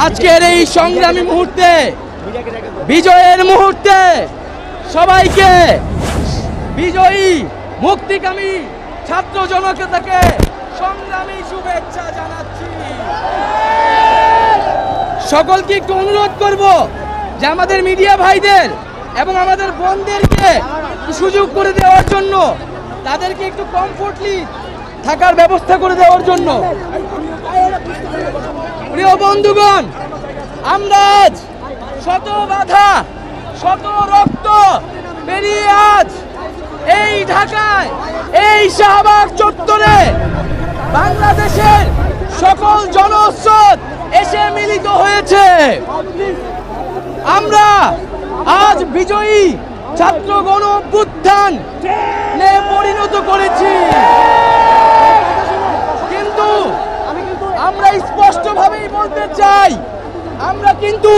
আজকের এই সংগ্রামী মুহূর্তে, বিজয়ের মুহূর্তে সবাইকে বিজয়ী মুক্তিকামী ছাত্র জনতাকে সংগ্রামী শুভেচ্ছা জানাচ্ছি। সকলকে একটু অনুরোধ করব যে আমাদের মিডিয়া ভাইদের এবং আমাদের বোনদেরকে সুযোগ করে দেওয়ার জন্য, তাদেরকে একটু কমফোর্টলি থাকার ব্যবস্থা করে দেওয়ার জন্য। প্রিয় বন্ধুগণ, আমরা আজ শত বাধা শত রক্ত পেরিয়ে আজ এই ঢাকায়, এই শাহবাগ চত্বরে বাংলাদেশের সকল জনস্রোত এসে মিলিত হয়েছে। আমরা আজ বিজয়ী ছাত্র গণ অভ্যুত্থান পরিণত করেছি, কিন্তু আমরা স্পষ্টভাবেই বলতে চাই, আমরা কিন্তু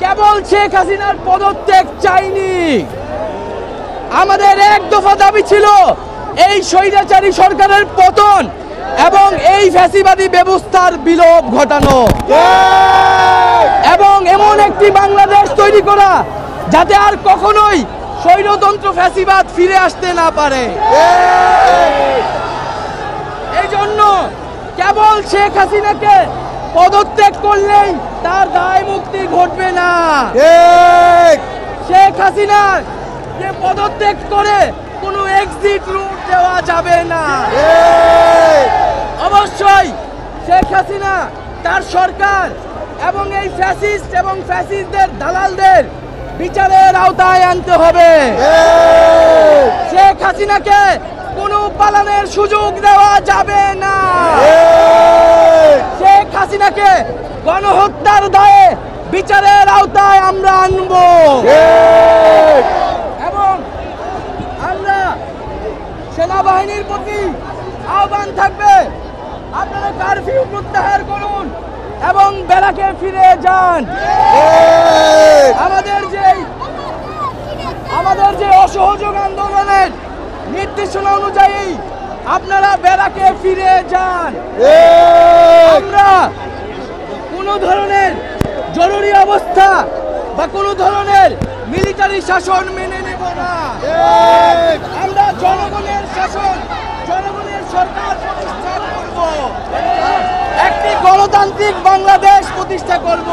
কেবল শেখ হাসিনার পদত্যাগ চাইনি। আমাদের এক দফা দাবি ছিল এই স্বৈরাচারী সরকারের পতন এবং এই ফ্যাসিবাদী ব্যবস্থার বিলোপ ঘটানো, এবং এমন একটি বাংলাদেশ তৈরি করা যাতে আর কখনোই স্বৈরতন্ত্র ফ্যাসিবাদ ফিরে আসতে না পারে। এই জন্য কেবল শেখ হাসিনাকে পদত্যাগ করলেই তার দায় মুক্তি ঘটবে না। শেখ হাসিনার যে পদত্যাগ করে কোনো এক্সিট রুট দেওয়া যাবে না। অবশ্যই শেখ হাসিনা, তার সরকার এবং এই ফ্যাসিস্ট এবং ফ্যাসিস্টদের দালালদের বিচারের আওতায় আনতে হবে। শেখ হাসিনাকে কোনো পালানোর সুযোগ দেওয়া যাবে না। শেখ হাসিনাকে গণহত্যার দায়ে বিচারের আওতায় আমরা আনব, এবং আমরা সেনাবাহিনীর প্রতি আহ্বান থাকবে, আপনারা কারফিউ প্রত্যাহার করুন এবং ব্যারাকে ফিরে যান। আমাদের যে অসহযোগ আন্দোলনের নির্দেশনা অনুযায়ী আপনারা ব্যারাকে ফিরে যান। আমরা কোনো ধরনের জরুরি অবস্থা বা কোনো ধরনের মিলিটারি শাসন মেনে নেব না। আমরা জনগণের শাসন, জনগণের সরকার প্রতিষ্ঠা করব, একটি গণতান্ত্রিক বাংলাদেশ প্রতিষ্ঠা করব,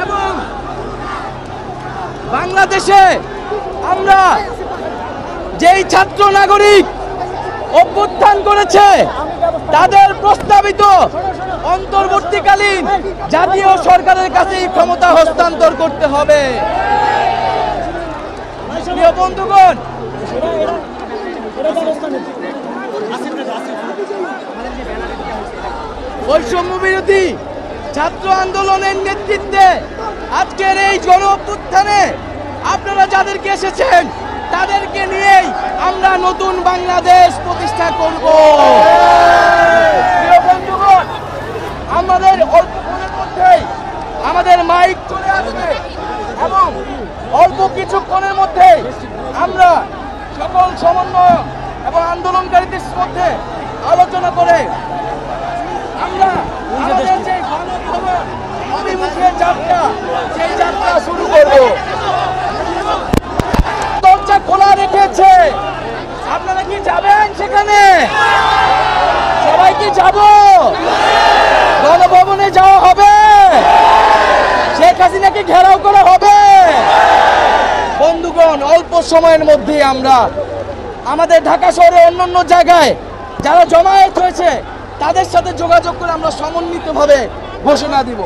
এবং বাংলাদেশে আমরা যেই ছাত্র নাগরিক অভ্যুত্থান করেছে তাদের প্রস্তাবিত অন্তর্বর্তীকালীন জাতীয় সরকারের কাছেই ক্ষমতা হস্তান্তর করতে হবে। প্রিয় বন্ধুগণ, বৈষম্য বিরোধী ছাত্র আন্দোলনের নেতৃত্বে আজকের এই গণ অভ্যুত্থানে আপনারা যাদেরকে এসেছেন তাদেরকে নিয়েই আমরা নতুন বাংলাদেশ প্রতিষ্ঠা করব। প্রিয় বন্ধুগণ, আমাদের অল্পক্ষণের মধ্যেই আমাদের মাইক চলে আসবে এবং অল্প কিছুক্ষণের মধ্যে আমরা সকল সমন্বয় এবং আন্দোলনকারীদের মধ্যে আলোচনা করে আমরা আমাদের যে গণভবন অভিমুখে যাত্রা, সেই যাত্রা শুরু করব। দরজা খোলা রেখেছে, আপনারা কি যাবেন সেখানে? সবাই কি যাব? গণভবনে যাওয়া হবে? শেখ হাসিনাকে ঘেরাও করা হবে? বন্ধুগণ, অল্প সময়ের মধ্যে আমরা আমাদের ঢাকা শহরে অন্যান্য জায়গায় যারা জমায়েত হয়েছে তাদের সাথে যোগাযোগ করে আমরা সমন্বিতভাবে ঘোষণা দিব।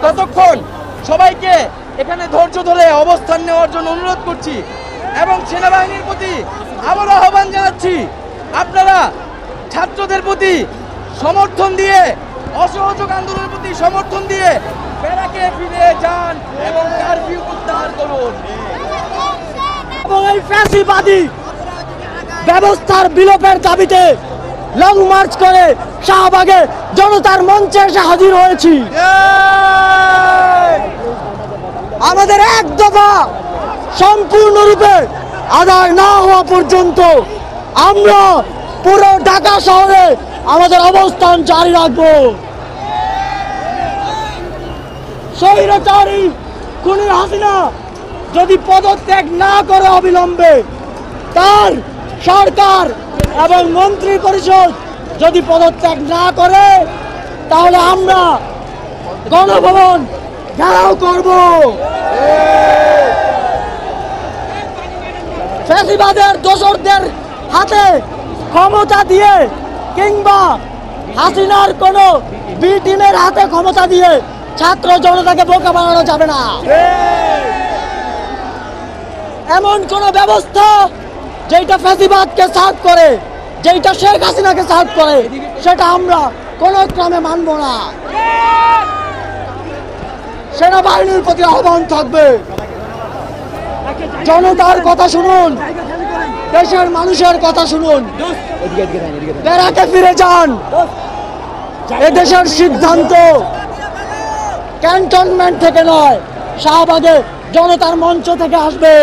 ততক্ষণ সবাইকে এখানে ধৈর্য ধরে অবস্থান নেওয়ার জন্য অনুরোধ করছি, এবং সেনাবাহিনীর প্রতি আবারও আহ্বান জানাচ্ছি, আপনারা ছাত্রদের প্রতি সমর্থন দিয়ে, অসহযোগ আন্দোলনের প্রতি সমর্থন দিয়ে ব্যারাকে ফিরে যান এবং কারফিউ প্রত্যাহার করুন, এবং এই ফ্যাসিবাদী ব্যবস্থার বিলোপের দাবিতে লং মার্চ করে শাহবাগে জনতার মঞ্চে এসে হাজির হয়েছি। আমাদের এক দফা সম্পূর্ণরূপে আদায় না হওয়া পর্যন্ত আমরা পুরো ঢাকা শহরে আমাদের অবস্থান জারি রাখবো। স্বৈরাচারী খুনি হাসিনা যদি পদত্যাগ না করে অবিলম্বে, তার সরকার এবং মন্ত্রী পরিষদ যদি পদত্যাগ না করে, তাহলে আমরা গণভবন ঘেরাও করব। ফ্যাসিবাদের দোসরদের হাতে ক্ষমতা দিয়ে কিংবা হাসিনার কোন বি টিমের হাতে ক্ষমতা দিয়ে ছাত্র জনতাকে বোকা বানানো যাবে না। এমন কোন ব্যবস্থা যেটা ফ্যাসিবাদকে সার্ভ করে, যেটা শেখ হাসিনাকে সার্ভ করে, সেটা আমরা কোনো ক্রমে মানব না। সেনাবাহিনীর প্রতি আহ্বান থাকবে, জনতার কথা শুনুন, দেশের মানুষের কথা শুনুন, ব্যারাকে ফিরে যান। এদেশের সিদ্ধান্ত ক্যান্টনমেন্ট থেকে নয়, শাহবাগে জনতার মঞ্চ থেকে আসবে।